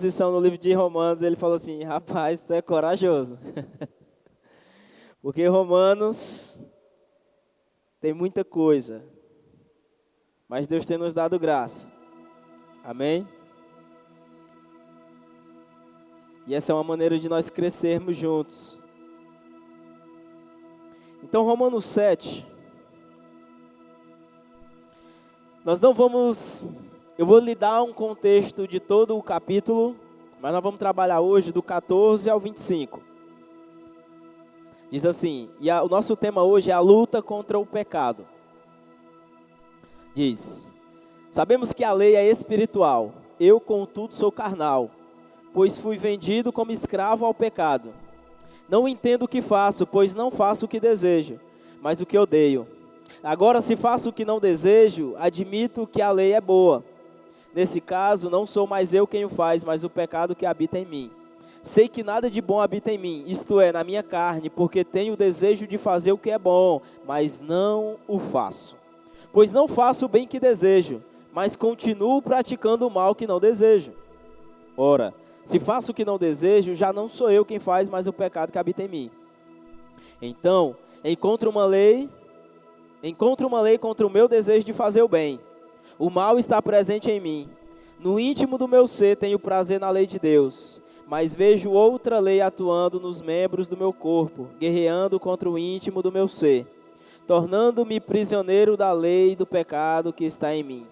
exposição no livro de Romanos, ele falou assim, rapaz, tu é corajoso. Porque Romanos tem muita coisa, mas Deus tem nos dado graça. Amém? E essa é uma maneira de nós crescermos juntos. Então, Romanos 7. Eu vou lhe dar um contexto de todo o capítulo, mas nós vamos trabalhar hoje do 14 ao 25. Diz assim, o nosso tema hoje é a luta contra o pecado. Diz, sabemos que a lei é espiritual, eu contudo sou carnal, pois fui vendido como escravo ao pecado. Não entendo o que faço, pois não faço o que desejo, mas o que odeio. Agora, se faço o que não desejo, admito que a lei é boa. Nesse caso, não sou mais eu quem o faz, mas o pecado que habita em mim. Sei que nada de bom habita em mim, isto é, na minha carne, porque tenho o desejo de fazer o que é bom, mas não o faço. Pois não faço o bem que desejo, mas continuo praticando o mal que não desejo. Ora, se faço o que não desejo, já não sou eu quem faz, mas o pecado que habita em mim. Então, encontro uma lei contra o meu desejo de fazer o bem. O mal está presente em mim. No íntimo do meu ser tenho prazer na lei de Deus, mas vejo outra lei atuando nos membros do meu corpo, guerreando contra o íntimo do meu ser, tornando-me prisioneiro da lei do pecado que está em mim.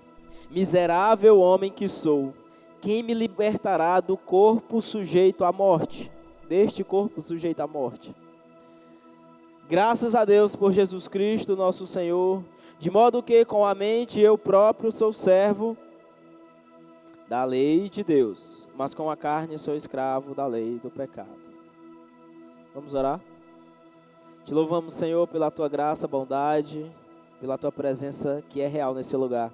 Miserável homem que sou, quem me libertará do corpo sujeito à morte? Deste corpo sujeito à morte. Graças a Deus por Jesus Cristo, nosso Senhor, de modo que com a mente eu próprio sou servo da lei de Deus, mas com a carne sou escravo da lei do pecado. Vamos orar? Te louvamos, Senhor, pela Tua graça, bondade, pela Tua presença que é real nesse lugar.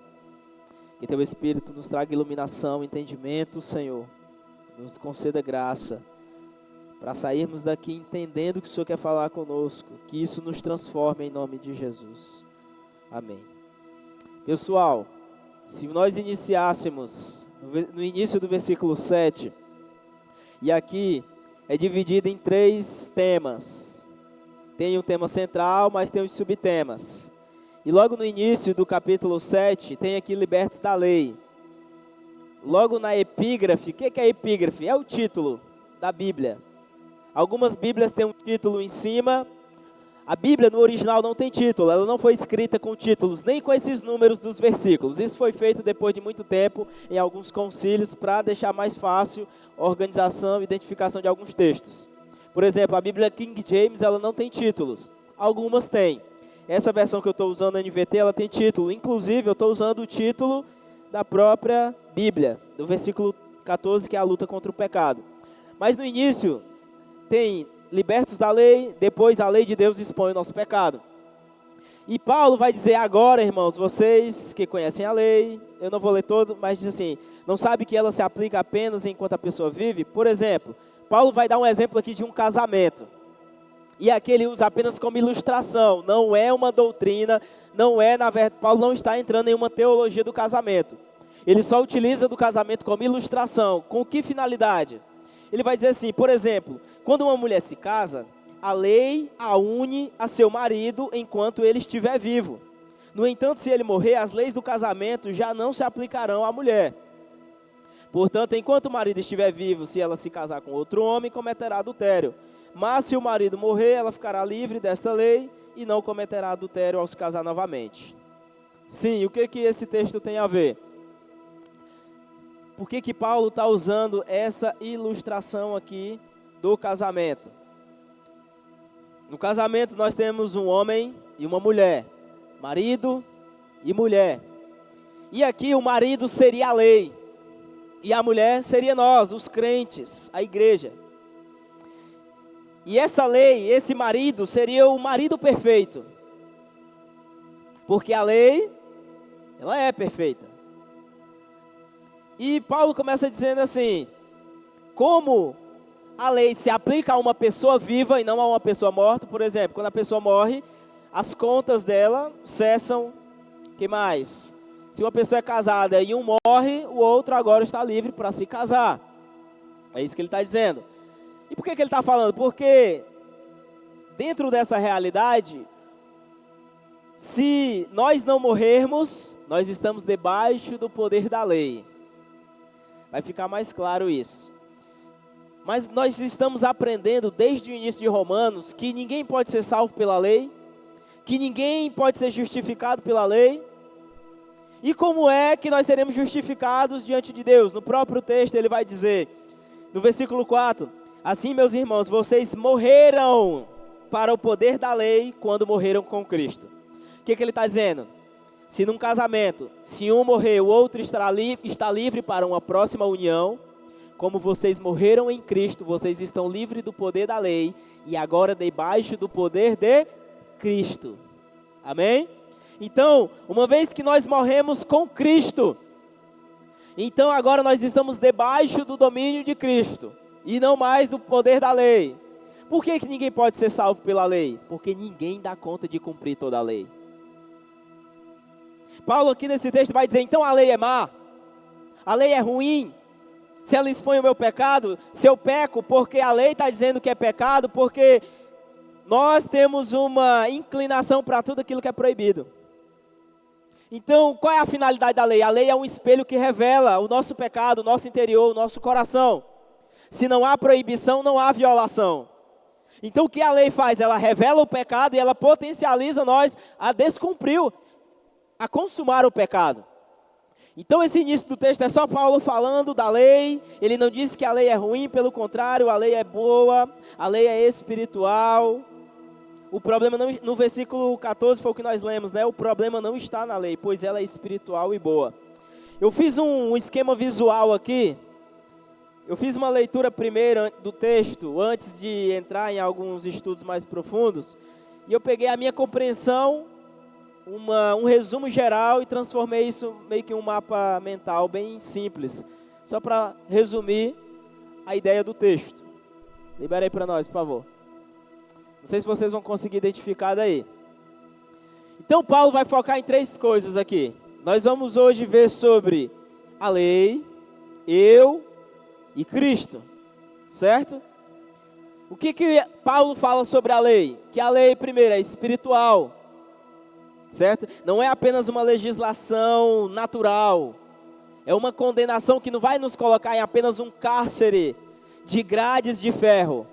Que Teu Espírito nos traga iluminação, entendimento, Senhor. Nos conceda graça para sairmos daqui entendendo o que o Senhor quer falar conosco. Que isso nos transforme em nome de Jesus. Amém. Pessoal, se nós iniciássemos no início do versículo 7, e aqui é dividido em 3 temas. Tem um tema central, mas tem os subtemas. E logo no início do capítulo 7, tem aqui libertos da lei. Logo na epígrafe, o que é epígrafe? É o título da Bíblia. Algumas Bíblias têm um título em cima. A Bíblia no original não tem título, ela não foi escrita com títulos, nem com esses números dos versículos. Isso foi feito depois de muito tempo em alguns concílios para deixar mais fácil a organização e identificação de alguns textos. Por exemplo, a Bíblia King James, ela não tem títulos, algumas têm. Essa versão que eu estou usando, a NVT, ela tem título. Inclusive, eu estou usando o título da própria Bíblia, do versículo 14, que é a luta contra o pecado. Mas no início, tem libertos da lei, depois a lei de Deus expõe o nosso pecado. E Paulo vai dizer agora, irmãos, vocês que conhecem a lei, eu não vou ler todo, mas diz assim, não sabe que ela se aplica apenas enquanto a pessoa vive? Por exemplo, Paulo vai dar um exemplo aqui de um casamento. E aqui ele usa apenas como ilustração, não é uma doutrina, não é, na verdade, Paulo não está entrando em uma teologia do casamento. Ele só utiliza do casamento como ilustração. Com que finalidade? Ele vai dizer assim, por exemplo, quando uma mulher se casa, a lei a une a seu marido enquanto ele estiver vivo. No entanto, se ele morrer, as leis do casamento já não se aplicarão à mulher. Portanto, enquanto o marido estiver vivo, se ela se casar com outro homem, cometerá adultério. Mas se o marido morrer, ela ficará livre desta lei e não cometerá adultério ao se casar novamente. Sim, o que esse texto tem a ver? Por que Paulo está usando essa ilustração aqui do casamento? No casamento nós temos um homem e uma mulher, marido e mulher. E aqui o marido seria a lei, e a mulher seria nós, os crentes, a igreja. E essa lei, esse marido, seria o marido perfeito. Porque a lei, ela é perfeita. E Paulo começa dizendo assim, como a lei se aplica a uma pessoa viva e não a uma pessoa morta, por exemplo, quando a pessoa morre, as contas dela cessam, o que mais? Se uma pessoa é casada e um morre, o outro agora está livre para se casar. É isso que ele está dizendo. E por que ele está falando? Porque dentro dessa realidade, se nós não morrermos, nós estamos debaixo do poder da lei. Vai ficar mais claro isso. Mas nós estamos aprendendo desde o início de Romanos que ninguém pode ser salvo pela lei, que ninguém pode ser justificado pela lei. E como é que nós seremos justificados diante de Deus? No próprio texto ele vai dizer, no versículo 4, assim, meus irmãos, vocês morreram para o poder da lei quando morreram com Cristo. O que ele está dizendo? Se num casamento, se um morrer, o outro está livre para uma próxima união, como vocês morreram em Cristo, vocês estão livres do poder da lei e agora debaixo do poder de Cristo. Amém? Então, uma vez que nós morremos com Cristo, então agora nós estamos debaixo do domínio de Cristo e não mais do poder da lei. Por que ninguém pode ser salvo pela lei? Porque ninguém dá conta de cumprir toda a lei. Paulo aqui nesse texto vai dizer, então a lei é má, a lei é ruim, se ela expõe o meu pecado, se eu peco porque a lei está dizendo que é pecado, porque nós temos uma inclinação para tudo aquilo que é proibido. Então, qual é a finalidade da lei? A lei é um espelho que revela o nosso pecado, o nosso interior, o nosso coração. Se não há proibição, não há violação. Então, o que a lei faz? Ela revela o pecado e ela potencializa nós a descumprir, a consumar o pecado. Então, esse início do texto é só Paulo falando da lei. Ele não diz que a lei é ruim, pelo contrário, a lei é boa, a lei é espiritual. O problema não, no versículo 14 foi o que nós lemos, né? O problema não está na lei, pois ela é espiritual e boa. Eu fiz um esquema visual aqui. Eu fiz uma leitura primeiro do texto, antes de entrar em alguns estudos mais profundos. E eu peguei a minha compreensão, um resumo geral e transformei isso meio que em um mapa mental bem simples. Só para resumir a ideia do texto. Libera aí para nós, por favor. Não sei se vocês vão conseguir identificar daí. Então Paulo vai focar em 3 coisas aqui. Nós vamos hoje ver sobre a lei, eu e Cristo, certo? O que Paulo fala sobre a lei? Que a lei, primeiro, é espiritual, certo? Não é apenas uma legislação natural, é uma condenação que não vai nos colocar em apenas um cárcere de grades de ferro,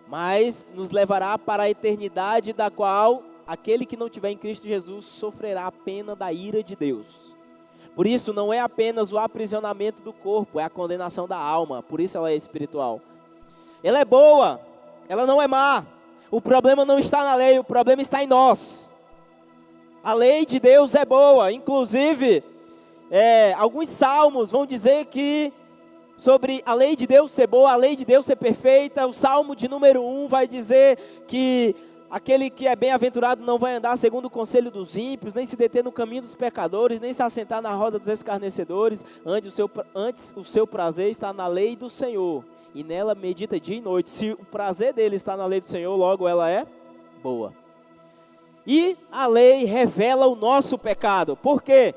mas nos levará para a eternidade, da qual aquele que não tiver em Cristo Jesus sofrerá a pena da ira de Deus. Por isso não é apenas o aprisionamento do corpo, é a condenação da alma, por isso ela é espiritual. Ela é boa, ela não é má. O problema não está na lei, o problema está em nós. A lei de Deus é boa, inclusive alguns salmos vão dizer que sobre a lei de Deus ser boa, a lei de Deus ser perfeita. O Salmo de número 1 vai dizer que aquele que é bem-aventurado não vai andar segundo o conselho dos ímpios, nem se deter no caminho dos pecadores, nem se assentar na roda dos escarnecedores. Antes o seu prazer está na lei do Senhor, e nela medita dia e noite. Se o prazer dele está na lei do Senhor, logo ela é boa. E a lei revela o nosso pecado. Por quê?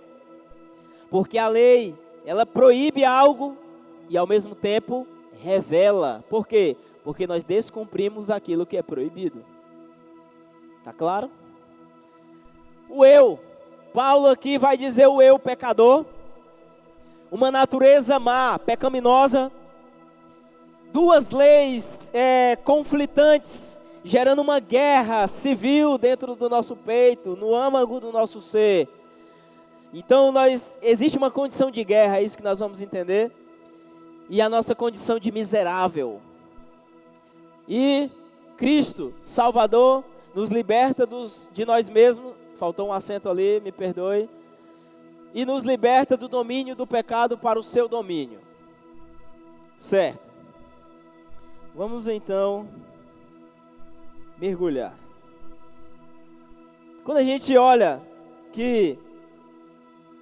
Porque a lei, ela proíbe algo e ao mesmo tempo revela. Por quê? Porque nós descumprimos aquilo que é proibido. Tá claro? O eu. Paulo aqui vai dizer o eu pecador. Uma natureza má, pecaminosa. 2 leis conflitantes, gerando uma guerra civil dentro do nosso peito, no âmago do nosso ser. Então existe uma condição de guerra, é isso que nós vamos entender. E a nossa condição de miserável. E Cristo, Salvador, nos liberta de nós mesmos. Faltou um acento ali, me perdoe. E nos liberta do domínio do pecado para o seu domínio. Certo. Vamos então mergulhar. Quando a gente olha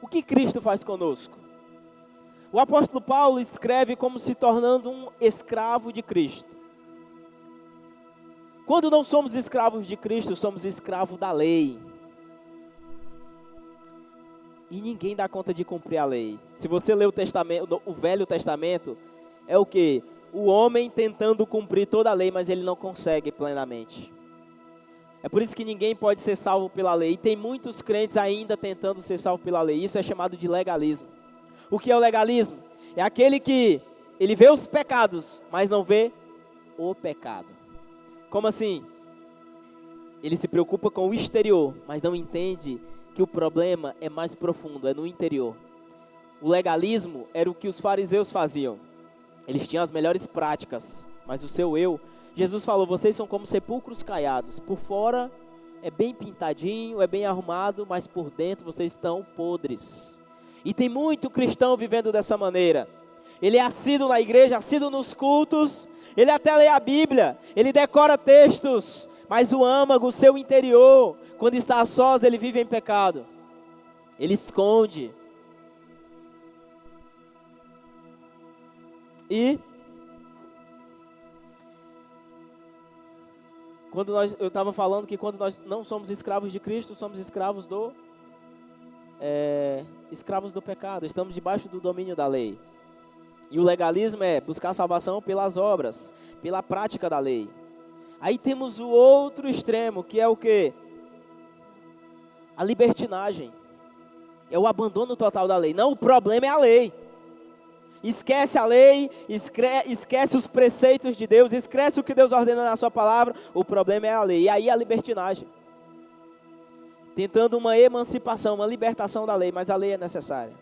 o que Cristo faz conosco? O apóstolo Paulo escreve como se tornando um escravo de Cristo. Quando não somos escravos de Cristo, somos escravos da lei. E ninguém dá conta de cumprir a lei. Se você ler o Velho Testamento, é o quê? o homem tentando cumprir toda a lei, mas ele não consegue plenamente. É por isso que ninguém pode ser salvo pela lei. E tem muitos crentes ainda tentando ser salvo pela lei. Isso é chamado de legalismo. O que é o legalismo? É aquele que ele vê os pecados, mas não vê o pecado. Como assim? Ele se preocupa com o exterior, mas não entende que o problema é mais profundo, é no interior. O legalismo era o que os fariseus faziam. Eles tinham as melhores práticas, mas o seu eu... Jesus falou, vocês são como sepulcros caiados. Por fora é bem pintadinho, é bem arrumado, mas por dentro vocês estão podres. E tem muito cristão vivendo dessa maneira. Ele é assíduo na igreja, assíduo nos cultos, ele até lê a Bíblia, ele decora textos, mas o âmago, o seu interior, quando está a sós, ele vive em pecado. Ele esconde. E eu estava falando que quando nós não somos escravos de Cristo, somos escravos do pecado, estamos debaixo do domínio da lei. E o legalismo é buscar salvação pelas obras, pela prática da lei. Aí temos o outro extremo, que é o quê? A libertinagem. É o abandono total da lei. Não, o problema é a lei. Esquece a lei, esquece os preceitos de Deus, esquece o que Deus ordena na sua palavra, o problema é a lei. E aí a libertinagem. Tentando uma emancipação, uma libertação da lei, mas a lei é necessária.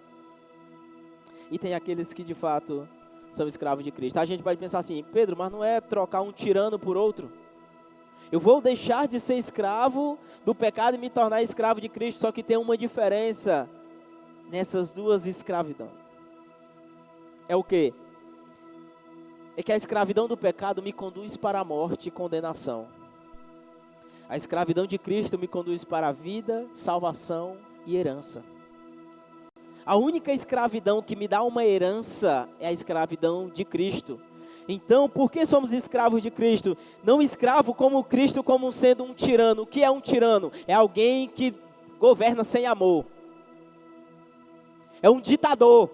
E tem aqueles que de fato são escravos de Cristo. A gente pode pensar assim, Pedro, mas não é trocar um tirano por outro? Eu vou deixar de ser escravo do pecado e me tornar escravo de Cristo, só que tem uma diferença nessas duas escravidões. É o quê? É que a escravidão do pecado me conduz para a morte e condenação. A escravidão de Cristo me conduz para a vida, salvação e herança. A única escravidão que me dá uma herança é a escravidão de Cristo. Então, por que somos escravos de Cristo? Não escravo como Cristo, como sendo um tirano. O que é um tirano? É alguém que governa sem amor. É um ditador.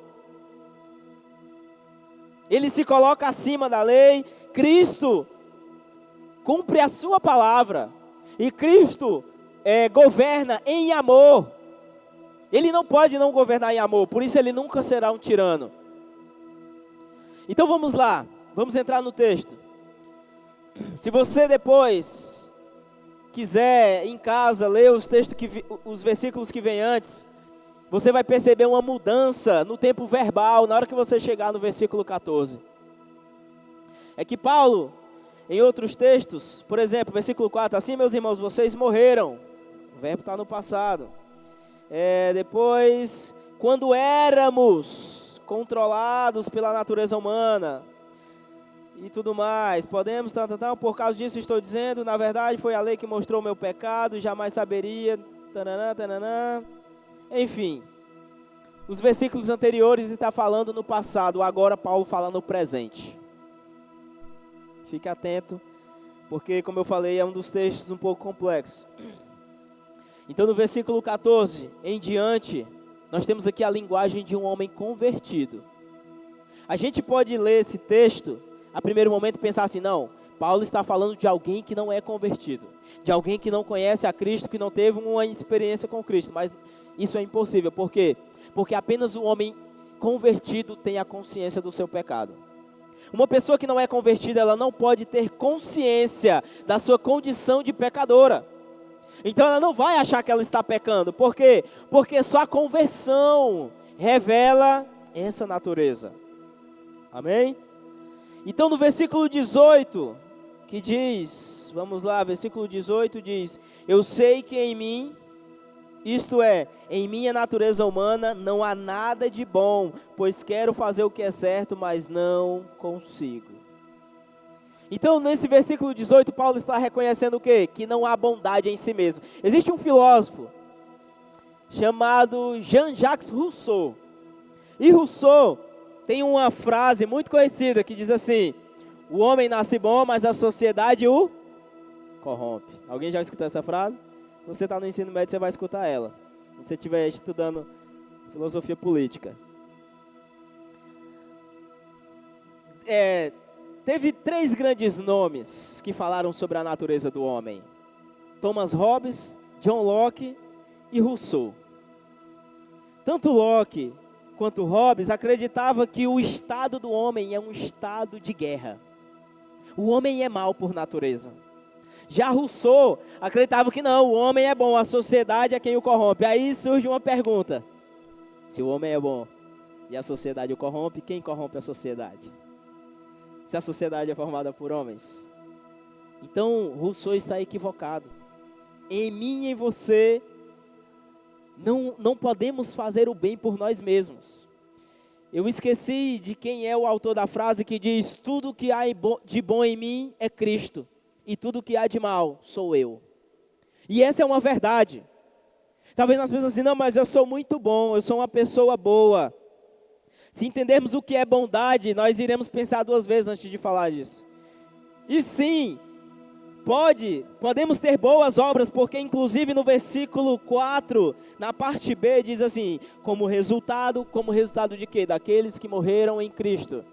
Ele se coloca acima da lei. Cristo cumpre a sua palavra. E Cristo governa em amor. Ele não pode não governar em amor. Por isso ele nunca será um tirano. Então vamos lá. Vamos entrar no texto. Se você depois quiser em casa ler os textos os versículos que vêm antes, você vai perceber uma mudança no tempo verbal na hora que você chegar no versículo 14. É que Paulo, em outros textos, por exemplo, versículo 4, assim meus irmãos, vocês morreram. O verbo está no passado. Depois, quando éramos controlados pela natureza humana e tudo mais, podemos, por causa disso estou dizendo, na verdade foi a lei que mostrou o meu pecado, jamais saberia, enfim, os versículos anteriores está falando no passado, agora Paulo fala no presente. Fique atento, porque como eu falei, é um dos textos um pouco complexos. Então no versículo 14 em diante, nós temos aqui a linguagem de um homem convertido. A gente pode ler esse texto, a primeiro momento pensar assim, não, Paulo está falando de alguém que não é convertido, de alguém que não conhece a Cristo, que não teve uma experiência com Cristo, mas isso é impossível, por quê? Porque apenas o homem convertido tem a consciência do seu pecado. Uma pessoa que não é convertida, ela não pode ter consciência da sua condição de pecadora. Então ela não vai achar que ela está pecando. Por quê? Porque só a conversão revela essa natureza. Amém? Então no versículo 18, que diz, vamos lá, versículo 18 diz, eu sei que em mim, isto é, em minha natureza humana, não há nada de bom, pois quero fazer o que é certo, mas não consigo. Então, nesse versículo 18, Paulo está reconhecendo o quê? Que não há bondade em si mesmo. Existe um filósofo chamado Jean-Jacques Rousseau. E Rousseau tem uma frase muito conhecida que diz assim, o homem nasce bom, mas a sociedade o corrompe. Alguém já escutou essa frase? Se você está no ensino médio, você vai escutar ela. Se você estiver estudando filosofia política. Teve 3 grandes nomes que falaram sobre a natureza do homem: Thomas Hobbes, John Locke e Rousseau. Tanto Locke quanto Hobbes acreditavam que o estado do homem é um estado de guerra. O homem é mau por natureza. Já Rousseau acreditava que não, o homem é bom, a sociedade é quem o corrompe. Aí surge uma pergunta: se o homem é bom e a sociedade o corrompe, quem corrompe a sociedade? Se a sociedade é formada por homens. Então, Rousseau está equivocado. Em mim e em você, não podemos fazer o bem por nós mesmos. Eu esqueci de quem é o autor da frase que diz: tudo que há de bom em mim é Cristo, e tudo que há de mal sou eu. E essa é uma verdade. Talvez nós pensemos assim: não, mas eu sou muito bom, eu sou uma pessoa boa. Se entendermos o que é bondade, nós iremos pensar 2 vezes antes de falar disso. E sim, podemos ter boas obras, porque inclusive no versículo 4, na parte B, diz assim: como resultado de quê? Daqueles que morreram em Cristo.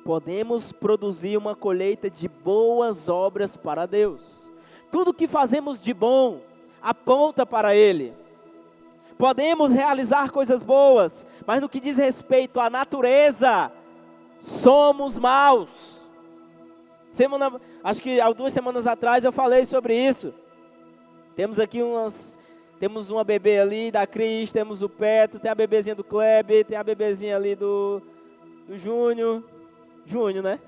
Podemos produzir uma colheita de boas obras para Deus. Tudo que fazemos de bom aponta para Ele. Podemos realizar coisas boas, mas no que diz respeito à natureza, somos maus. Acho que há 2 semanas atrás eu falei sobre isso. Temos aqui temos uma bebê ali da Cris, temos o Petro, tem a bebezinha do Kleber, tem a bebezinha ali do Júnior, né?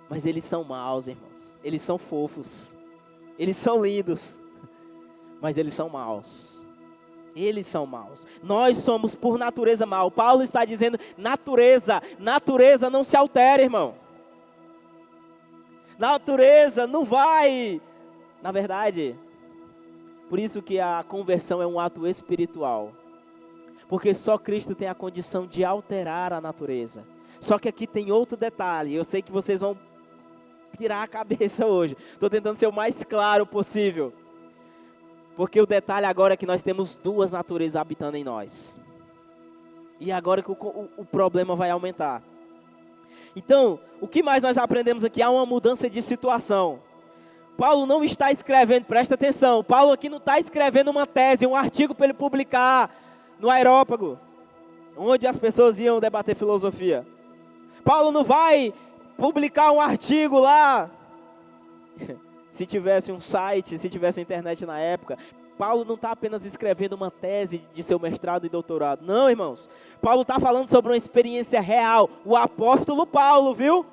Mas eles são maus, irmãos. Eles são fofos. Eles são lindos. Mas eles são maus. Eles são maus. Nós somos por natureza mal. Paulo está dizendo: natureza não se altera, irmão. Natureza não vai. Na verdade, por isso que a conversão é um ato espiritual. Porque só Cristo tem a condição de alterar a natureza. Só que aqui tem outro detalhe. Eu sei que vocês vão tirar a cabeça hoje. Estou tentando ser o mais claro possível. Porque o detalhe agora é que nós temos 2 naturezas habitando em nós. E agora que o problema vai aumentar. Então, o que mais nós aprendemos aqui? Há uma mudança de situação. Paulo não está escrevendo, presta atenção, Paulo aqui não está escrevendo uma tese, um artigo para ele publicar no Areópago, onde as pessoas iam debater filosofia. Paulo não vai publicar um artigo lá. Se tivesse um site, se tivesse internet na época, Paulo não está apenas escrevendo uma tese de seu mestrado e doutorado. Não, irmãos. Paulo está falando sobre uma experiência real. O apóstolo Paulo, viu?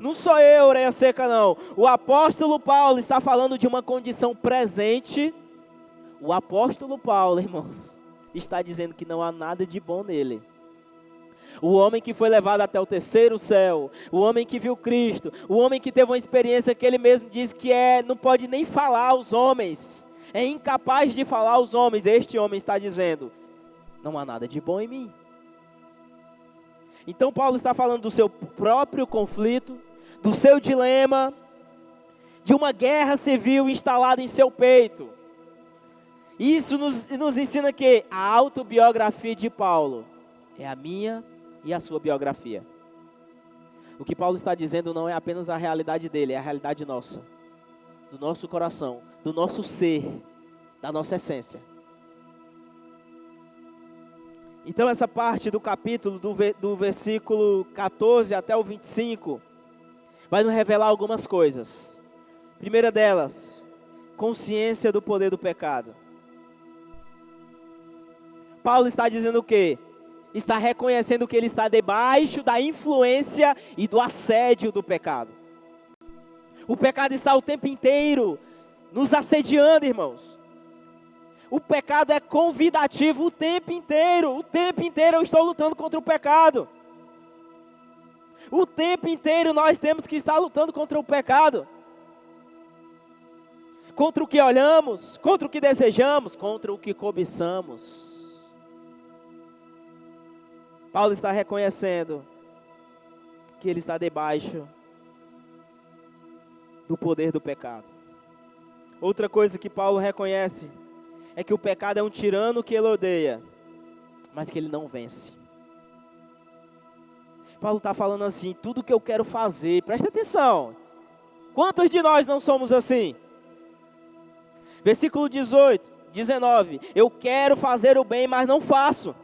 Não sou eu, orelha seca, não. O apóstolo Paulo está falando de uma condição presente. O apóstolo Paulo, irmãos, está dizendo que não há nada de bom nele. O homem que foi levado até o 3º céu, o homem que viu Cristo, o homem que teve uma experiência que ele mesmo diz que não pode nem falar aos homens, é incapaz de falar aos homens. Este homem está dizendo: não há nada de bom em mim. Então Paulo está falando do seu próprio conflito, do seu dilema, de uma guerra civil instalada em seu peito. Isso nos ensina que a autobiografia de Paulo é a minha e a sua biografia. O que Paulo está dizendo não é apenas a realidade dele, é a realidade nossa, do nosso coração, do nosso ser, da nossa essência. Então essa parte do capítulo, do versículo 14 até o 25, vai nos revelar algumas coisas. Primeira delas, consciência do poder do pecado. Paulo está dizendo o quê? Está reconhecendo que ele está debaixo da influência e do assédio do pecado. O pecado está o tempo inteiro nos assediando, irmãos. O pecado é convidativo o tempo inteiro. O tempo inteiro eu estou lutando contra o pecado. O tempo inteiro nós temos que estar lutando contra o pecado. Contra o que olhamos, contra o que desejamos, contra o que cobiçamos. Paulo está reconhecendo que ele está debaixo do poder do pecado. Outra coisa que Paulo reconhece é que o pecado é um tirano que ele odeia, mas que ele não vence. Paulo está falando assim, tudo que eu quero fazer, presta atenção. Quantos de nós não somos assim? Versículo 19, eu quero fazer o bem, mas não faço.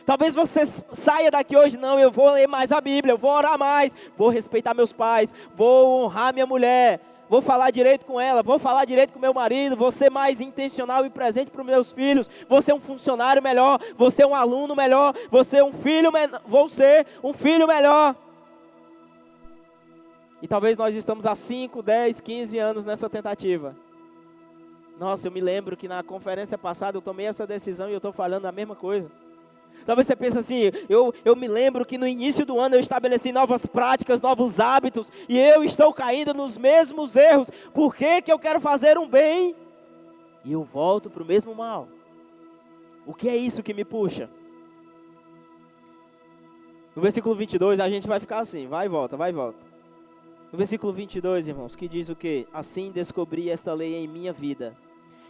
Talvez você saia daqui hoje, não, eu vou ler mais a Bíblia, eu vou orar mais, vou respeitar meus pais, vou honrar minha mulher, vou falar direito com ela, vou falar direito com meu marido, vou ser mais intencional e presente para os meus filhos, vou ser um funcionário melhor, vou ser um aluno melhor, vou ser um filho melhor. E talvez nós estamos há 5, 10, 15 anos nessa tentativa. Nossa, eu me lembro que na conferência passada eu tomei essa decisão e eu estou falando a mesma coisa. Talvez você pense assim, eu me lembro que no início do ano eu estabeleci novas práticas, novos hábitos, e eu estou caindo nos mesmos erros. Por que eu quero fazer um bem e eu volto para o mesmo mal? O que é isso que me puxa? No versículo 22 a gente vai ficar assim, vai e volta, vai e volta. No versículo 22, irmãos, que diz o quê? Assim descobri esta lei em minha vida.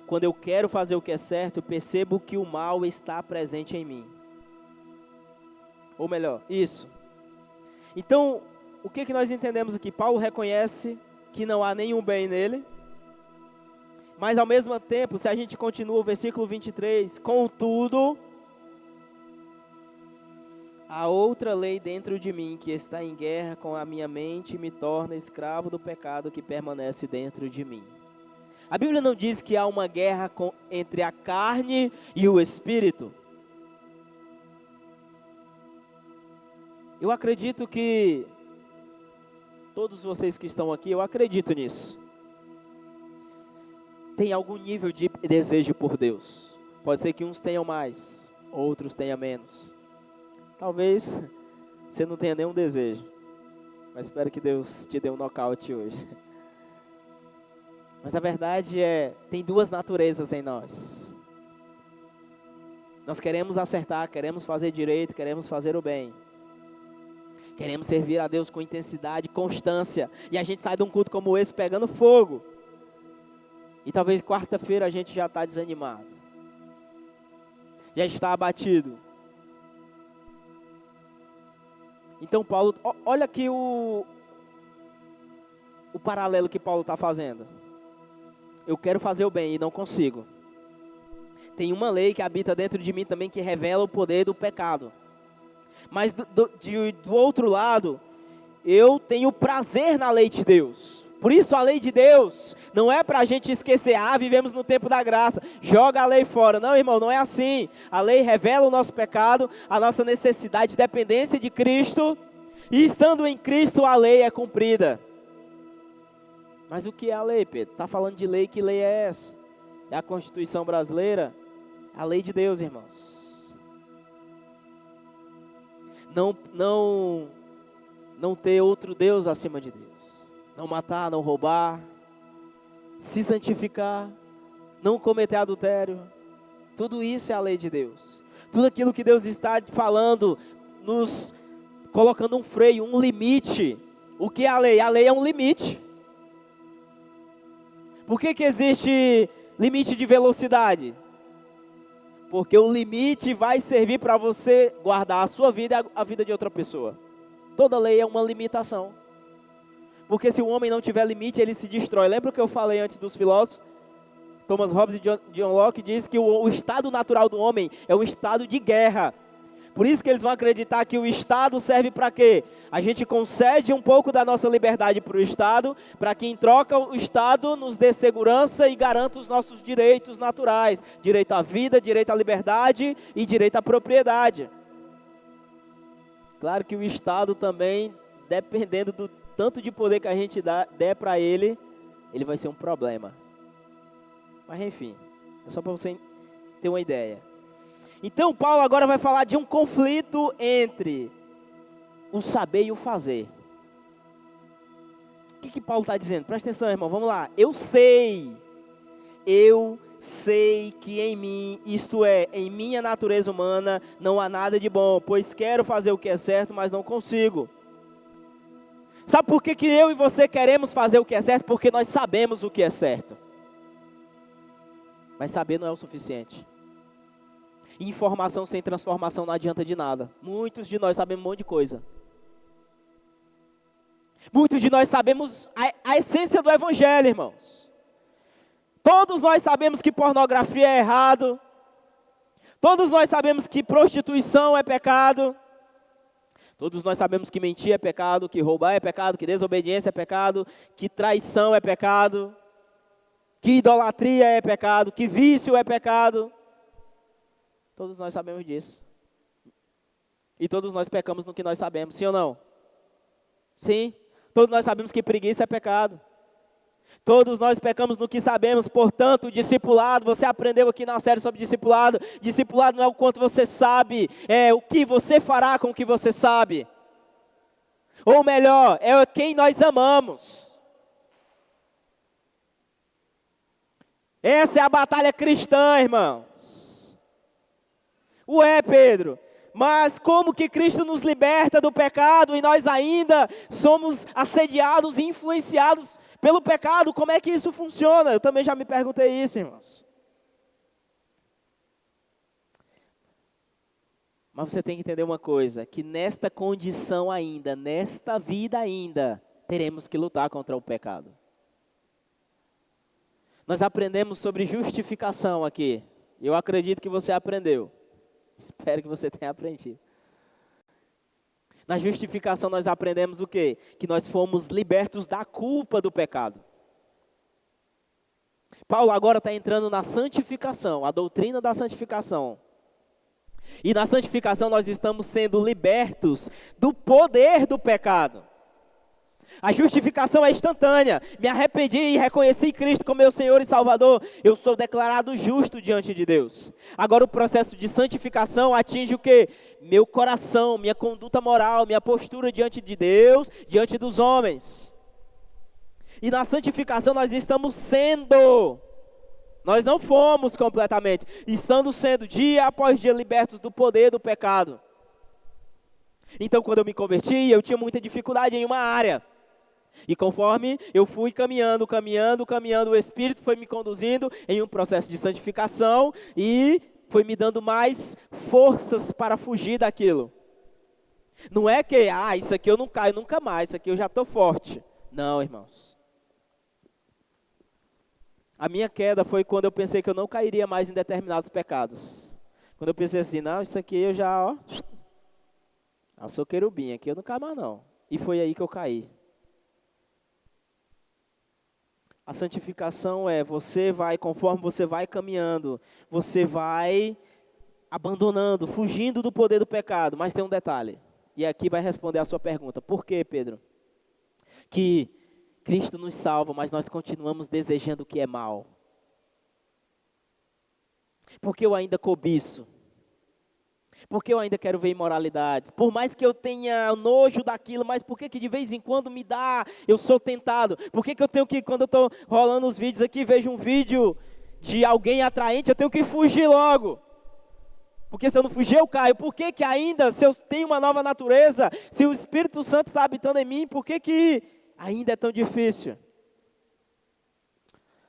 Quando eu quero fazer o que é certo, percebo que o mal está presente em mim. Ou melhor, isso. Então, o que nós entendemos aqui? Paulo reconhece que não há nenhum bem nele, mas ao mesmo tempo, se a gente continua o versículo 23, contudo, há outra lei dentro de mim que está em guerra com a minha mente e me torna escravo do pecado que permanece dentro de mim. A Bíblia não diz que há uma guerra entre a carne e o espírito. Eu acredito que todos vocês que estão aqui, eu acredito nisso. Tem algum nível de desejo por Deus. Pode ser que uns tenham mais, outros tenham menos. Talvez você não tenha nenhum desejo, mas espero que Deus te dê um nocaute hoje. Mas a verdade é, tem duas naturezas em nós. Nós queremos acertar, queremos fazer direito, queremos fazer o bem. Queremos servir a Deus com intensidade, constância. E a gente sai de um culto como esse pegando fogo. E talvez quarta-feira a gente já está desanimado. Já está abatido. Então Paulo, olha aqui o paralelo que Paulo está fazendo. Eu quero fazer o bem e não consigo. Tem uma lei que habita dentro de mim também que revela o poder do pecado. Mas do outro lado, eu tenho prazer na lei de Deus. Por isso a lei de Deus não é para a gente esquecer, vivemos no tempo da graça, joga a lei fora. Não, irmão, não é assim. A lei revela o nosso pecado, a nossa necessidade de dependência de Cristo. E estando em Cristo, a lei é cumprida. Mas o que é a lei, Pedro? Está falando de lei, que lei é essa? É a Constituição brasileira? A lei de Deus, irmãos. Não ter outro Deus acima de Deus. Não matar, não roubar, se santificar, não cometer adultério. Tudo isso é a lei de Deus. Tudo aquilo que Deus está falando, nos colocando um freio, um limite. O que é a lei? A lei é um limite. Por que existe limite de velocidade? Porque o limite vai servir para você guardar a sua vida e a vida de outra pessoa. Toda lei é uma limitação. Porque se o homem não tiver limite, ele se destrói. Lembra o que eu falei antes dos filósofos? Thomas Hobbes e John Locke diz que o estado natural do homem é um estado de guerra. Por isso que eles vão acreditar que o Estado serve para quê? A gente concede um pouco da nossa liberdade para o Estado, para que em troca o Estado nos dê segurança e garanta os nossos direitos naturais. Direito à vida, direito à liberdade e direito à propriedade. Claro que o Estado também, dependendo do tanto de poder que a gente der para ele, ele vai ser um problema. Mas enfim, é só para você ter uma ideia. Então Paulo agora vai falar de um conflito entre o saber e o fazer. O que Paulo está dizendo? Presta atenção, irmão, vamos lá. Eu sei que em mim, isto é, em minha natureza humana, não há nada de bom, pois quero fazer o que é certo, mas não consigo. Sabe por que eu e você queremos fazer o que é certo? Porque nós sabemos o que é certo. Mas saber não é o suficiente. Informação sem transformação não adianta de nada. Muitos de nós sabemos um monte de coisa. Muitos de nós sabemos a essência do evangelho, irmãos. Todos nós sabemos que pornografia é errado. Todos nós sabemos que prostituição é pecado. Todos nós sabemos que mentir é pecado, que roubar é pecado, que desobediência é pecado, que traição é pecado, que idolatria é pecado, que vício é pecado. Todos nós sabemos disso. E todos nós pecamos no que nós sabemos, sim ou não? Sim. Todos nós sabemos que preguiça é pecado. Todos nós pecamos no que sabemos, portanto, discipulado, você aprendeu aqui na série sobre discipulado. Discipulado não é o quanto você sabe, é o que você fará com o que você sabe. Ou melhor, é quem nós amamos. Essa é a batalha cristã, irmãos. Ué, Pedro, mas como que Cristo nos liberta do pecado e nós ainda somos assediados e influenciados pelo pecado? Como é que isso funciona? Eu também já me perguntei isso, irmãos. Mas você tem que entender uma coisa, que nesta condição ainda, nesta vida ainda, teremos que lutar contra o pecado. Nós aprendemos sobre justificação aqui. Eu acredito que você aprendeu. Espero que você tenha aprendido. Na justificação nós aprendemos o quê? Que nós fomos libertos da culpa do pecado. Paulo agora está entrando na santificação, a doutrina da santificação. E na santificação nós estamos sendo libertos do poder do pecado. A justificação é instantânea. Me arrependi e reconheci Cristo como meu Senhor e Salvador. Eu sou declarado justo diante de Deus. Agora o processo de santificação atinge o quê? Meu coração, minha conduta moral, minha postura diante de Deus, diante dos homens. E na santificação nós estamos sendo. Nós não fomos completamente. Estamos sendo dia após dia libertos do poder do pecado. Então quando eu me converti, eu tinha muita dificuldade em uma área. E conforme eu fui caminhando, o Espírito foi me conduzindo em um processo de santificação e foi me dando mais forças para fugir daquilo. Não é que, isso aqui eu não caio nunca mais, isso aqui eu já estou forte. Não, irmãos. A minha queda foi quando eu pensei que eu não cairia mais em determinados pecados. Quando eu pensei assim, não, isso aqui eu já, eu sou querubim, aqui eu não caio mais não. E foi aí que eu caí. A santificação é, conforme você vai caminhando, você vai abandonando, fugindo do poder do pecado. Mas tem um detalhe, e aqui vai responder a sua pergunta. Por quê, Pedro? Que Cristo nos salva, mas nós continuamos desejando o que é mal. Porque eu ainda cobiço. Porque eu ainda quero ver imoralidades. Por mais que eu tenha nojo daquilo, mas por que de vez em quando me dá, eu sou tentado? Por que eu tenho que, quando eu estou rolando os vídeos aqui, vejo um vídeo de alguém atraente, eu tenho que fugir logo? Porque se eu não fugir, eu caio. Por que ainda, se eu tenho uma nova natureza, se o Espírito Santo está habitando em mim, por que ainda é tão difícil?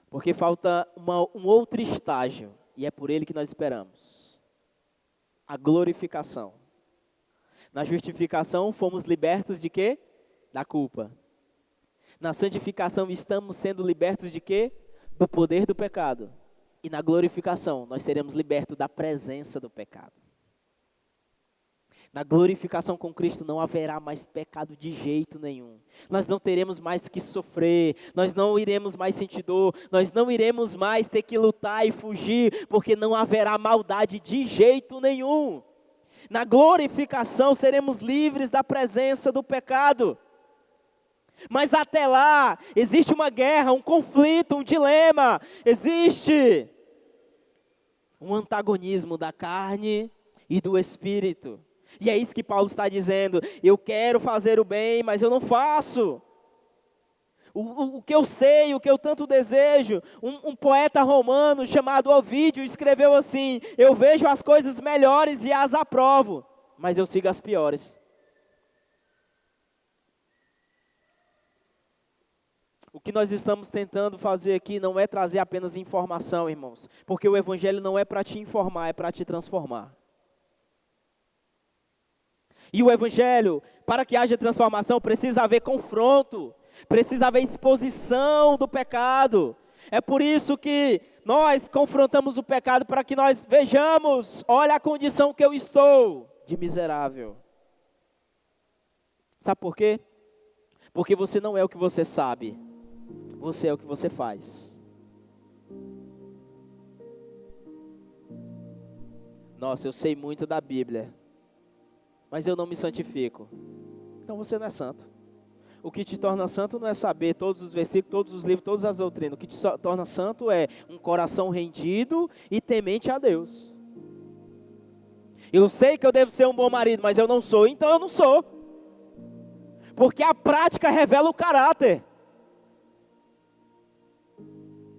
Porque falta um outro estágio, e é por ele que nós esperamos. A glorificação. Na justificação fomos libertos de quê? Da culpa. Na santificação estamos sendo libertos de quê? Do poder do pecado. E na glorificação nós seremos libertos da presença do pecado. Na glorificação com Cristo não haverá mais pecado de jeito nenhum. Nós não teremos mais que sofrer, nós não iremos mais sentir dor, nós não iremos mais ter que lutar e fugir, porque não haverá maldade de jeito nenhum. Na glorificação seremos livres da presença do pecado. Mas até lá, existe uma guerra, um conflito, um dilema, existe um antagonismo da carne e do espírito. E é isso que Paulo está dizendo, eu quero fazer o bem, mas eu não faço. O que eu sei, o que eu tanto desejo, um poeta romano chamado Ovídio escreveu assim, eu vejo as coisas melhores e as aprovo, mas eu sigo as piores. O que nós estamos tentando fazer aqui não é trazer apenas informação, irmãos. Porque o evangelho não é para te informar, é para te transformar. E o evangelho, para que haja transformação, precisa haver confronto. Precisa haver exposição do pecado. É por isso que nós confrontamos o pecado, para que nós vejamos, olha a condição que eu estou, de miserável. Sabe por quê? Porque você não é o que você sabe, você é o que você faz. Nossa, eu sei muito da Bíblia, mas eu não me santifico. Então você não é santo. O que te torna santo não é saber todos os versículos, todos os livros, todas as doutrinas. O que te torna santo é um coração rendido e temente a Deus. Eu sei que eu devo ser um bom marido, mas eu não sou, então eu não sou. Porque a prática revela o caráter.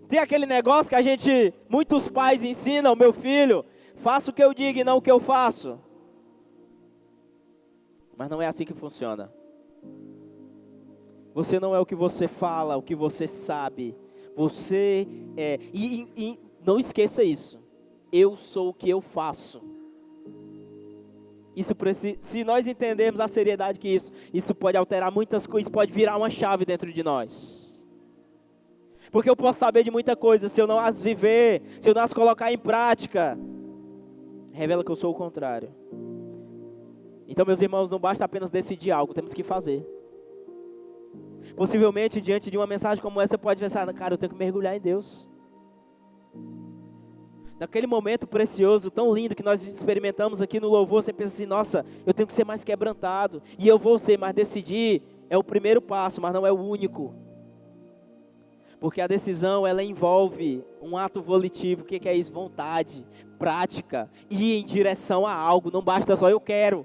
Tem aquele negócio que muitos pais ensinam, meu filho, faça o que eu digo e não o que eu faço. Mas não é assim que funciona. Você não é o que você fala, o que você sabe. Você é... E não esqueça isso. Eu sou o que eu faço. Se nós entendermos a seriedade que isso pode alterar muitas coisas, pode virar uma chave dentro de nós. Porque eu posso saber de muita coisa, se eu não as viver, se eu não as colocar em prática, revela que eu sou o contrário. Então, meus irmãos, não basta apenas decidir algo, temos que fazer. Possivelmente, diante de uma mensagem como essa, você pode pensar, cara, eu tenho que mergulhar em Deus. Naquele momento precioso, tão lindo que nós experimentamos aqui no louvor, você pensa assim, nossa, eu tenho que ser mais quebrantado. E eu vou ser, mas decidir é o primeiro passo, mas não é o único. Porque a decisão, ela envolve um ato volitivo. O que é isso? Vontade, prática, ir em direção a algo. Não basta só eu quero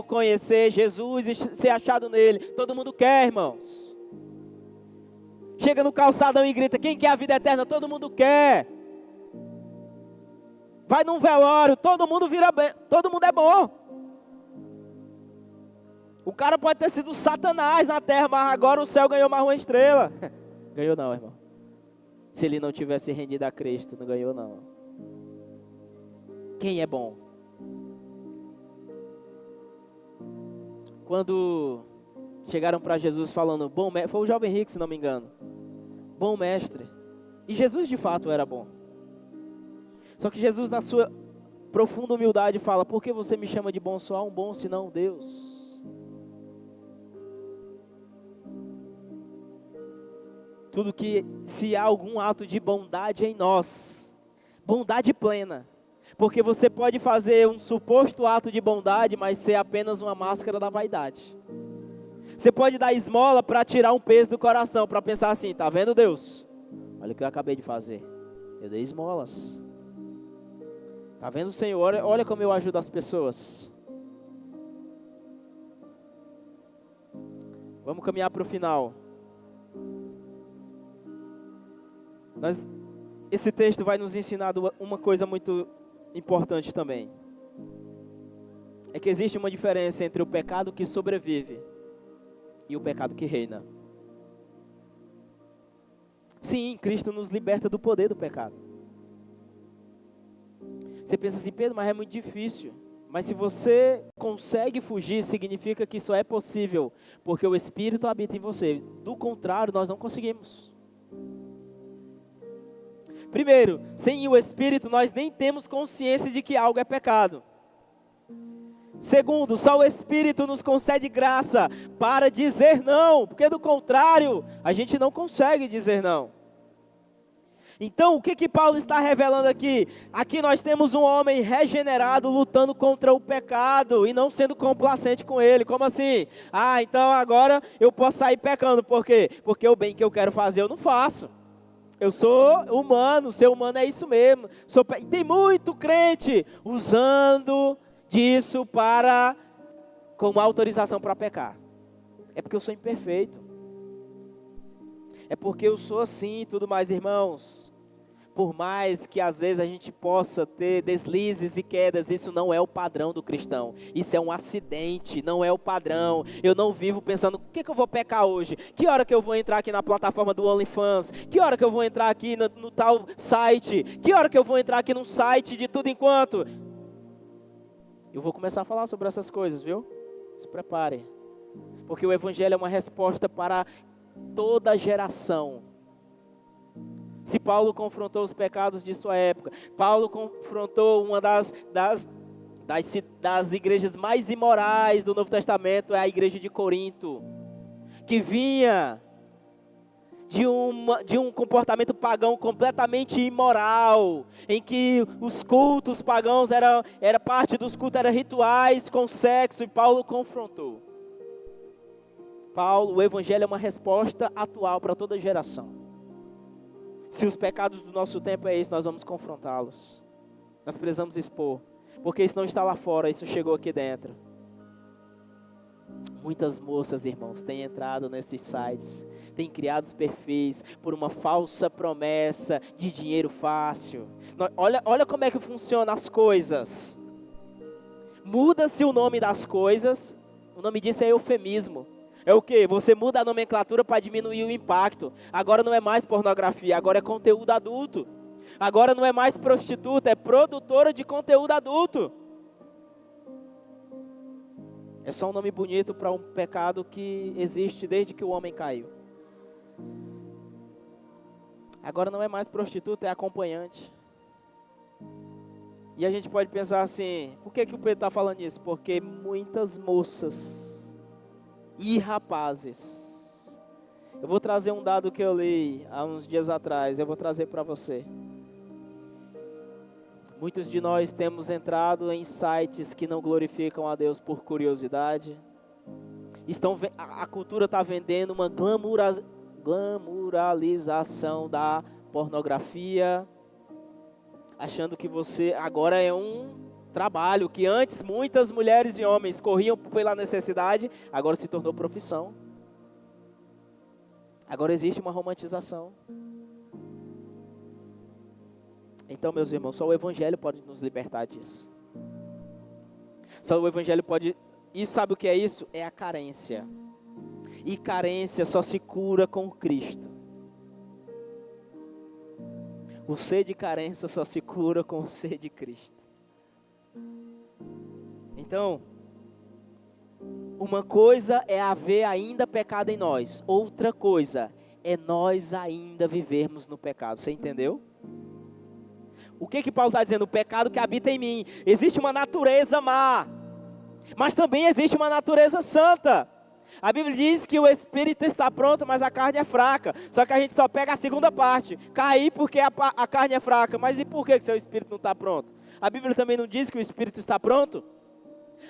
conhecer Jesus e ser achado nele. Todo mundo quer, irmãos. Chega no calçadão e grita, quem quer a vida eterna? Todo mundo quer. Vai num velório, todo mundo vira bem, todo mundo é bom. O cara pode ter sido Satanás na terra, mas agora o céu ganhou mais uma estrela. Ganhou não, irmão. Se ele não tivesse rendido a Cristo, não ganhou não. Quem é bom? Quando chegaram para Jesus falando, bom mestre, foi o jovem rico, se não me engano. Bom mestre. E Jesus de fato era bom. Só que Jesus, na sua profunda humildade, fala, por que você me chama de bom? Só há um bom, senão Deus. Tudo que, se há algum ato de bondade em nós, bondade plena, porque você pode fazer um suposto ato de bondade, mas ser apenas uma máscara da vaidade. Você pode dar esmola para tirar um peso do coração, para pensar assim, tá vendo Deus? Olha o que eu acabei de fazer, eu dei esmolas. Tá vendo, Senhor? Olha como eu ajudo as pessoas. Vamos caminhar para o final. Esse texto vai nos ensinar uma coisa muito importante também. É que existe uma diferença entre o pecado que sobrevive e o pecado que reina. Sim, Cristo nos liberta do poder do pecado. Você pensa assim, Pedro, mas é muito difícil. Mas se você consegue fugir, significa que isso é possível, porque o Espírito habita em você. Do contrário, nós não conseguimos. Primeiro, sem o Espírito, nós nem temos consciência de que algo é pecado. Segundo, só o Espírito nos concede graça para dizer não, porque do contrário, a gente não consegue dizer não. Então, o que Paulo está revelando aqui? Aqui nós temos um homem regenerado lutando contra o pecado e não sendo complacente com ele. Como assim? Então agora eu posso sair pecando. Por quê? Porque o bem que eu quero fazer eu não faço. Eu sou humano, ser humano é isso mesmo. Tem muito crente usando disso como autorização para pecar. É porque eu sou imperfeito. É porque eu sou assim e tudo mais, irmãos. Por mais que às vezes a gente possa ter deslizes e quedas, isso não é o padrão do cristão. Isso é um acidente, não é o padrão. Eu não vivo pensando, o que eu vou pecar hoje? Que hora que eu vou entrar aqui na plataforma do OnlyFans? Que hora que eu vou entrar aqui no tal site? Que hora que eu vou entrar aqui num site de tudo enquanto? Eu vou começar a falar sobre essas coisas, viu? Se prepare. Porque o Evangelho é uma resposta para toda geração. Se Paulo confrontou os pecados de sua época, Paulo confrontou uma das igrejas mais imorais do Novo Testamento, é a igreja de Corinto, que vinha de um comportamento pagão completamente imoral, em que os cultos pagãos era parte dos cultos, eram rituais com sexo, e Paulo confrontou. O Evangelho é uma resposta atual para toda geração. Se os pecados do nosso tempo é esse, nós vamos confrontá-los. Nós precisamos expor. Porque isso não está lá fora, isso chegou aqui dentro. Muitas moças, irmãos, têm entrado nesses sites, têm criado os perfis por uma falsa promessa de dinheiro fácil. Olha como é que funcionam as coisas. Muda-se o nome das coisas, o nome disso é eufemismo. É o quê? Você muda a nomenclatura para diminuir o impacto. Agora não é mais pornografia, agora é conteúdo adulto. Agora não é mais prostituta, é produtora de conteúdo adulto. É só um nome bonito para um pecado que existe desde que o homem caiu. Agora não é mais prostituta, é acompanhante. E a gente pode pensar assim, por que o Pedro está falando isso? Porque muitas moças e rapazes, eu vou trazer um dado que eu li há uns dias atrás, eu vou trazer para você. Muitos de nós temos entrado em sites que não glorificam a Deus por curiosidade. A cultura está vendendo uma glamuralização da pornografia, achando que você agora é um trabalho que antes muitas mulheres e homens corriam pela necessidade, agora se tornou profissão. Agora existe uma romantização. Então, meus irmãos, só o Evangelho pode nos libertar disso. Só o Evangelho pode... E sabe o que é isso? É a carência. E carência só se cura com Cristo. O ser de carência só se cura com o ser de Cristo. Então, uma coisa é haver ainda pecado em nós. Outra coisa é nós ainda vivermos no pecado. Você entendeu? O que Paulo está dizendo? O pecado que habita em mim. Existe uma natureza má, mas também existe uma natureza santa. A Bíblia diz que o espírito está pronto, mas a carne é fraca. Só que a gente só pega a segunda parte. Cair porque a carne é fraca. Mas e por que seu espírito não está pronto? A Bíblia também não diz que o espírito está pronto?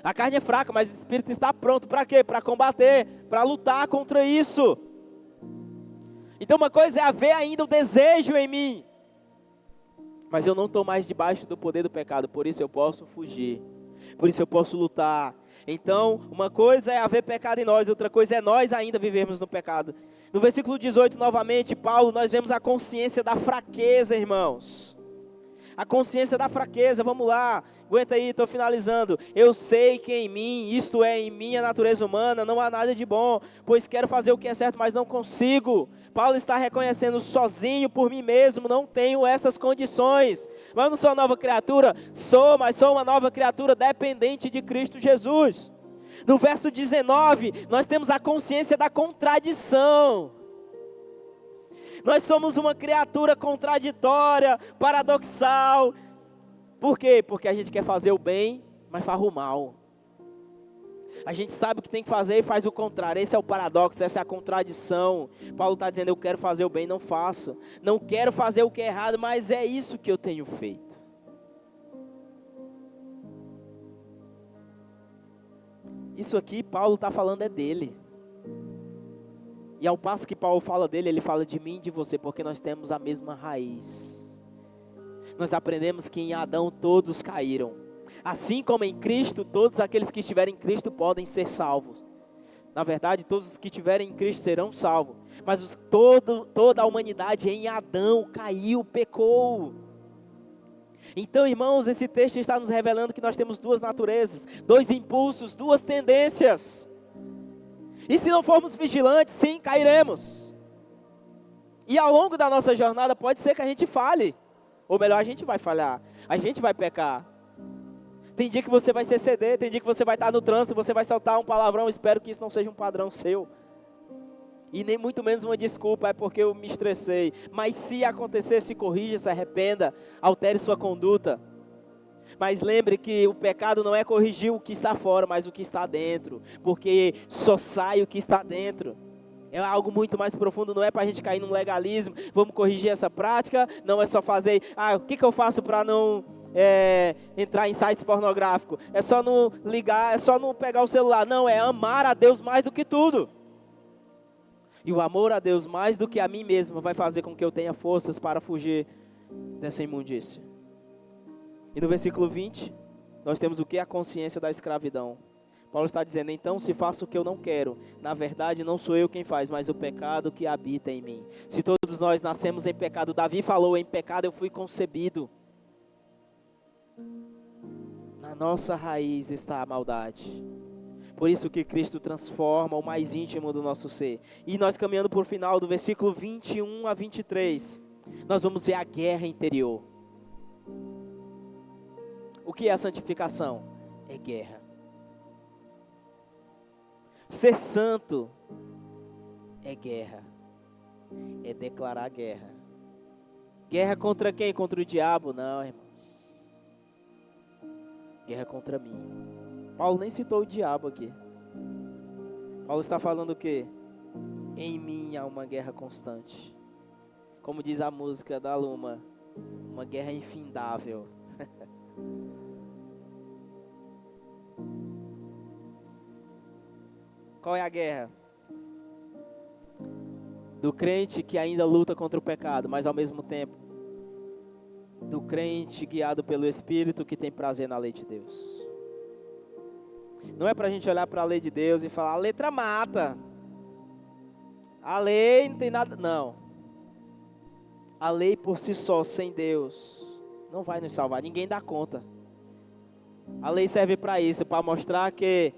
A carne é fraca, mas o espírito está pronto. Para quê? Para combater, para lutar contra isso. Então uma coisa é haver ainda o desejo em mim, mas eu não estou mais debaixo do poder do pecado. Por isso eu posso fugir. Por isso eu posso lutar. Então, uma coisa é haver pecado em nós, outra coisa é nós ainda vivermos no pecado. No versículo 18, novamente, Paulo, nós vemos a consciência da fraqueza, irmãos. A consciência da fraqueza, vamos lá, aguenta aí, estou finalizando. Eu sei que em mim, isto é, em minha natureza humana, não há nada de bom, pois quero fazer o que é certo, mas não consigo. Paulo está reconhecendo, sozinho por mim mesmo, não tenho essas condições. Mas não sou nova criatura? Mas sou uma nova criatura dependente de Cristo Jesus. No verso 19, nós temos a consciência da contradição. Nós somos uma criatura contraditória, paradoxal. Por quê? Porque a gente quer fazer o bem, mas faz o mal. A gente sabe o que tem que fazer e faz o contrário. Esse é o paradoxo, essa é a contradição. Paulo está dizendo, eu quero fazer o bem, não faço. Não quero fazer o que é errado, mas é isso que eu tenho feito. Isso aqui, Paulo está falando é dele. E ao passo que Paulo fala dele, ele fala de mim e de você, porque nós temos a mesma raiz. Nós aprendemos que em Adão todos caíram. Assim como em Cristo, todos aqueles que estiverem em Cristo podem ser salvos. Na verdade, todos os que tiverem em Cristo serão salvos. Mas toda a humanidade em Adão caiu, pecou. Então, irmãos, esse texto está nos revelando que nós temos duas naturezas, dois impulsos, duas tendências. E se não formos vigilantes, sim, cairemos. E ao longo da nossa jornada pode ser que a gente falhe. Ou melhor, a gente vai falhar, a gente vai pecar. Tem dia que você vai se exceder, tem dia que você vai estar no trânsito, você vai soltar um palavrão, espero que isso não seja um padrão seu. E nem muito menos uma desculpa, é porque eu me estressei. Mas se acontecer, se corrija, se arrependa, altere sua conduta. Mas lembre que o pecado não é corrigir o que está fora, mas o que está dentro. Porque só sai o que está dentro. É algo muito mais profundo, não é para a gente cair num legalismo. Vamos corrigir essa prática, não é só fazer, o que eu faço para não entrar em sites pornográficos? É só não ligar, é só não pegar o celular. Não, é amar a Deus mais do que tudo. E o amor a Deus mais do que a mim mesmo vai fazer com que eu tenha forças para fugir dessa imundícia. E no versículo 20, nós temos o que? A consciência da escravidão. Paulo está dizendo, então se faço o que eu não quero, na verdade não sou eu quem faz, mas o pecado que habita em mim. Se todos nós nascemos em pecado, Davi falou, em pecado eu fui concebido. Na nossa raiz está a maldade. Por isso que Cristo transforma o mais íntimo do nosso ser. E nós caminhando por final do versículo 21 a 23, nós vamos ver a guerra interior. O que é a santificação? É guerra. Ser santo é guerra. É declarar guerra. Guerra contra quem? Contra o diabo? Não, irmãos. Guerra contra mim. Paulo nem citou o diabo aqui. Paulo está falando o quê? Em mim há uma guerra constante. Como diz a música da Luma, uma guerra infindável. Qual é a guerra? Do crente que ainda luta contra o pecado, mas ao mesmo tempo, do crente guiado pelo Espírito que tem prazer na lei de Deus. Não é para a gente olhar para a lei de Deus e falar, a letra mata. A lei não tem nada, não. A lei por si só, sem Deus, não vai nos salvar, ninguém dá conta. A lei serve para isso, para mostrar que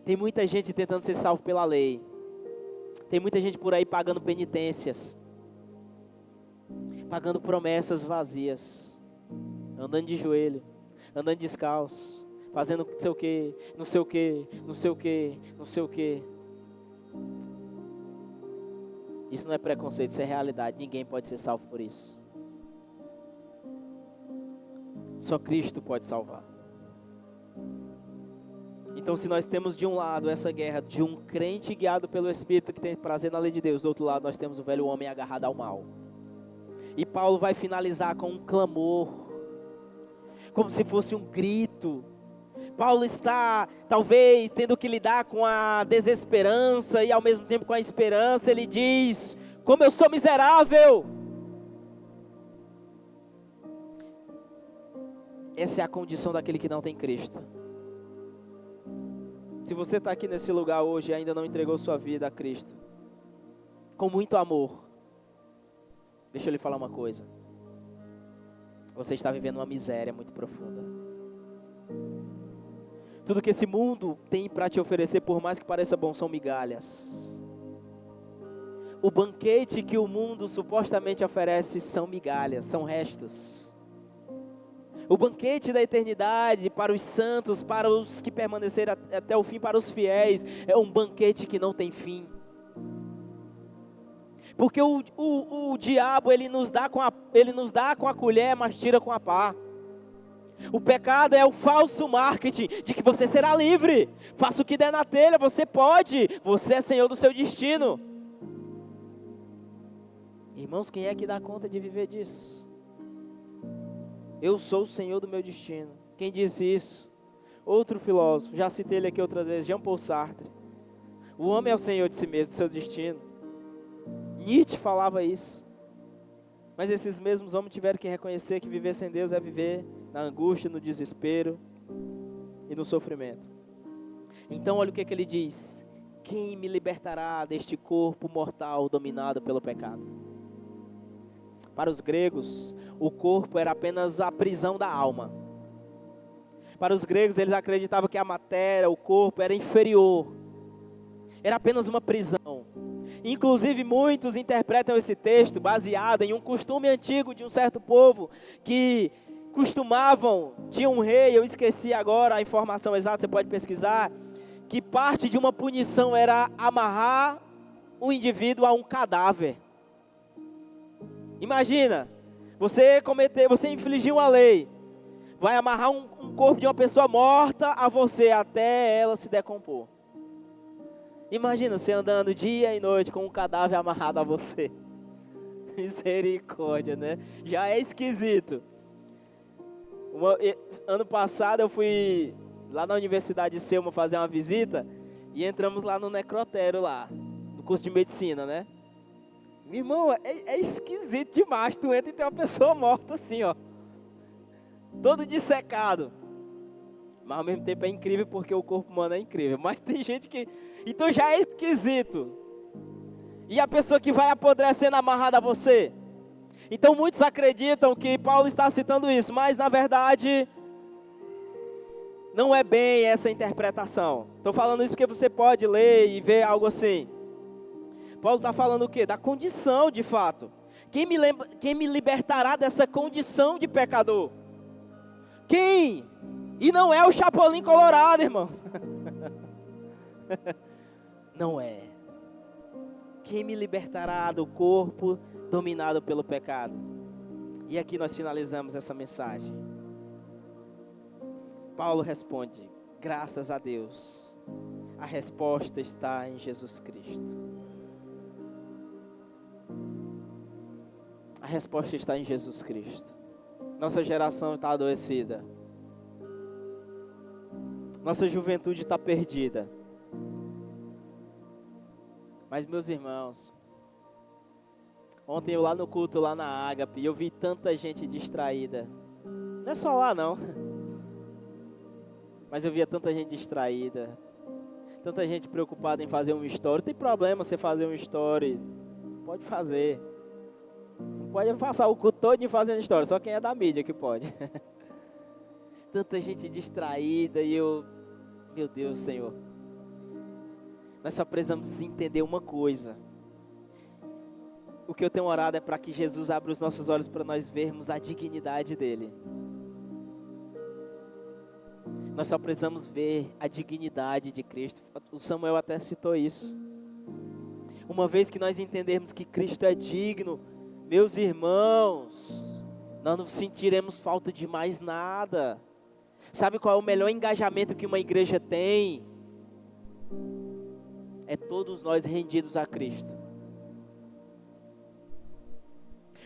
tem muita gente tentando ser salvo pela lei. Tem muita gente por aí pagando penitências. Pagando promessas vazias. Andando de joelho, andando descalço. Fazendo não sei o que, não sei o que, não sei o que, não sei o que. Isso não é preconceito, isso é realidade. Ninguém pode ser salvo por isso. Só Cristo pode salvar. Então, se nós temos de um lado essa guerra de um crente guiado pelo Espírito que tem prazer na lei de Deus, do outro lado nós temos o velho homem agarrado ao mal. E Paulo vai finalizar com um clamor, como se fosse um grito. Paulo está, talvez, tendo que lidar com a desesperança e ao mesmo tempo com a esperança. Ele diz, como eu sou miserável. Essa é a condição daquele que não tem Cristo. Se você está aqui nesse lugar hoje e ainda não entregou sua vida a Cristo, com muito amor, deixa eu lhe falar uma coisa. Você está vivendo uma miséria muito profunda. Tudo que esse mundo tem para te oferecer, por mais que pareça bom, são migalhas. O banquete que o mundo supostamente oferece são migalhas, são restos. O banquete da eternidade para os santos, para os que permaneceram até o fim, para os fiéis, é um banquete que não tem fim. Porque o diabo, ele nos dá com a colher, mas tira com a pá. O pecado é o falso marketing de que você será livre. Faça o que der na telha, você pode. Você é senhor do seu destino. Irmãos, quem é que dá conta de viver disso? Eu sou o senhor do meu destino. Quem disse isso? Outro filósofo, já citei ele aqui outras vezes, Jean-Paul Sartre. O homem é o senhor de si mesmo, do seu destino. Nietzsche falava isso. Mas esses mesmos homens tiveram que reconhecer que viver sem Deus é viver na angústia, no desespero e no sofrimento. Então olha o que ele diz: quem me libertará deste corpo mortal dominado pelo pecado? Para os gregos, o corpo era apenas a prisão da alma. Para os gregos, eles acreditavam que a matéria, o corpo, era inferior. Era apenas uma prisão. Inclusive, muitos interpretam esse texto baseado em um costume antigo de um certo povo que costumavam, tinha um rei, eu esqueci agora a informação exata, você pode pesquisar, que parte de uma punição era amarrar o indivíduo a um cadáver. Imagina, você infligiu uma lei, vai amarrar um corpo de uma pessoa morta a você até ela se decompor. Imagina você andando dia e noite com um cadáver amarrado a você. Misericórdia, né? Já é esquisito. Ano passado eu fui lá na Universidade de Selma fazer uma visita e entramos lá no necrotério lá, no curso de medicina, né? Meu irmão, é esquisito demais. Tu entra e tem uma pessoa morta assim, ó. Todo dissecado. Mas ao mesmo tempo é incrível porque o corpo humano é incrível. Mas tem gente que... Então já é esquisito. E a pessoa que vai apodrecendo amarrada a você? Então muitos acreditam que Paulo está citando isso. Mas na verdade, não é bem essa interpretação. Estou falando isso porque você pode ler e ver algo assim. Paulo está falando o quê? Da condição de fato. Quem me libertará dessa condição de pecador? Quem? E não é o Chapolin Colorado, irmão. Não é. Quem me libertará do corpo dominado pelo pecado? E aqui nós finalizamos essa mensagem. Paulo responde: graças a Deus, a resposta está em Jesus Cristo. A resposta está em Jesus Cristo. Nossa geração está adoecida. Nossa juventude está perdida. Mas meus irmãos, ontem eu lá no culto, lá na Ágape, eu vi tanta gente distraída. Não é só lá não. Mas eu via tanta gente distraída. Tanta gente preocupada em fazer um story. Não tem problema você fazer um story. Pode fazer. Não pode passar o culto todo fazendo story. Só quem é da mídia que pode. Tanta gente distraída e eu... Meu Deus, Senhor. Nós só precisamos entender uma coisa. O que eu tenho orado é para que Jesus abra os nossos olhos para nós vermos a dignidade dele. Nós só precisamos ver a dignidade de Cristo. O Samuel até citou isso. Uma vez que nós entendermos que Cristo é digno, meus irmãos, nós não sentiremos falta de mais nada. Sabe qual é o melhor engajamento que uma igreja tem? É todos nós rendidos a Cristo.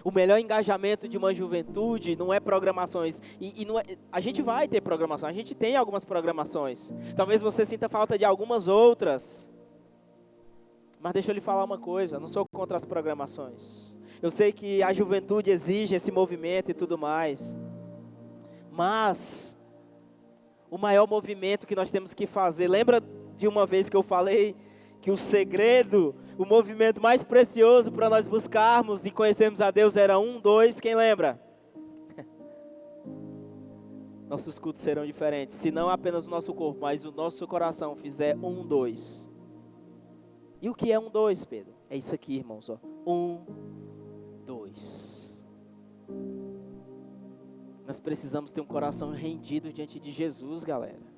O melhor engajamento de uma juventude não é programações. E não é, a gente vai ter programações, a gente tem algumas programações. Talvez você sinta falta de algumas outras. Mas deixa eu lhe falar uma coisa, eu não sou contra as programações. Eu sei que a juventude exige esse movimento e tudo mais. Mas o maior movimento que nós temos que fazer, lembra de uma vez que eu falei que o segredo, o movimento mais precioso para nós buscarmos e conhecermos a Deus era 1, 2, quem lembra? Nossos cultos serão diferentes, se não apenas o nosso corpo, mas o nosso coração fizer 1, 2. E o que é 1, 2, Pedro? É isso aqui, irmãos, ó. 1, 2. Nós precisamos ter um coração rendido diante de Jesus, galera.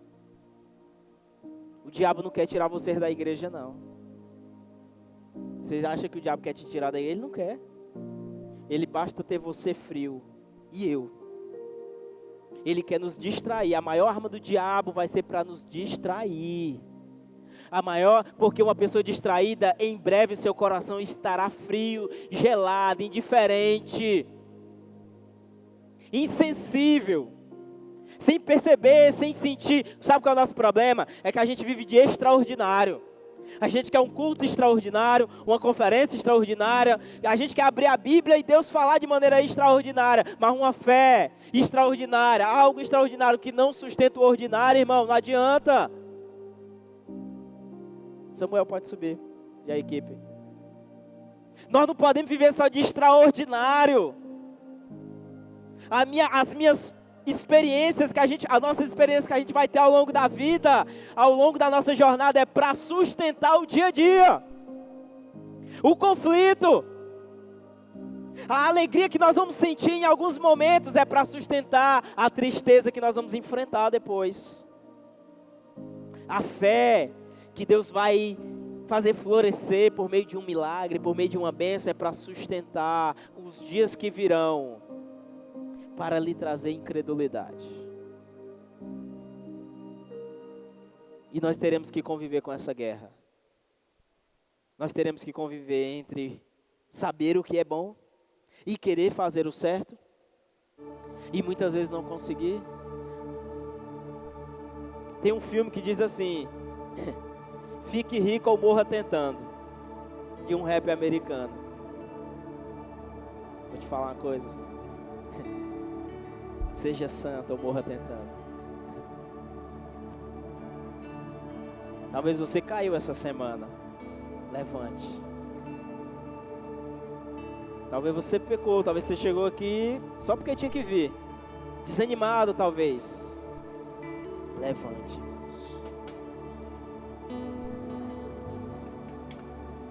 O diabo não quer tirar vocês da igreja, não. Vocês acham que o diabo quer te tirar da igreja? Ele não quer. Ele basta ter você frio. E eu. Ele quer nos distrair. A maior arma do diabo vai ser para nos distrair. Porque uma pessoa distraída, em breve seu coração estará frio, gelado, indiferente, insensível, sem perceber, sem sentir. Sabe qual é o nosso problema? É que a gente vive de extraordinário. A gente quer um culto extraordinário, uma conferência extraordinária. A gente quer abrir a Bíblia e Deus falar de maneira extraordinária. Mas uma fé extraordinária, algo extraordinário que não sustenta o ordinário, irmão, não adianta. Samuel pode subir. E a equipe. Nós não podemos viver só de extraordinário. As minhas experiências a nossa experiência que a gente vai ter ao longo da vida, ao longo da nossa jornada, é para sustentar o dia a dia. O conflito. A alegria que nós vamos sentir em alguns momentos é para sustentar a tristeza que nós vamos enfrentar depois. A fé que Deus vai fazer florescer por meio de um milagre, por meio de uma bênção, é para sustentar os dias que virão, para lhe trazer incredulidade. E nós teremos que conviver com essa guerra. Nós teremos que conviver entre saber o que é bom e querer fazer o certo, e muitas vezes não conseguir. Tem um filme que diz assim: fique rico ou morra tentando, de um rap americano. Vou te falar uma coisa: seja santo ou morra tentando. Talvez você caiu essa semana, levante. Talvez você pecou, talvez você chegou aqui só porque tinha que vir, desanimado talvez. Levante.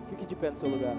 Fique de pé no seu lugar.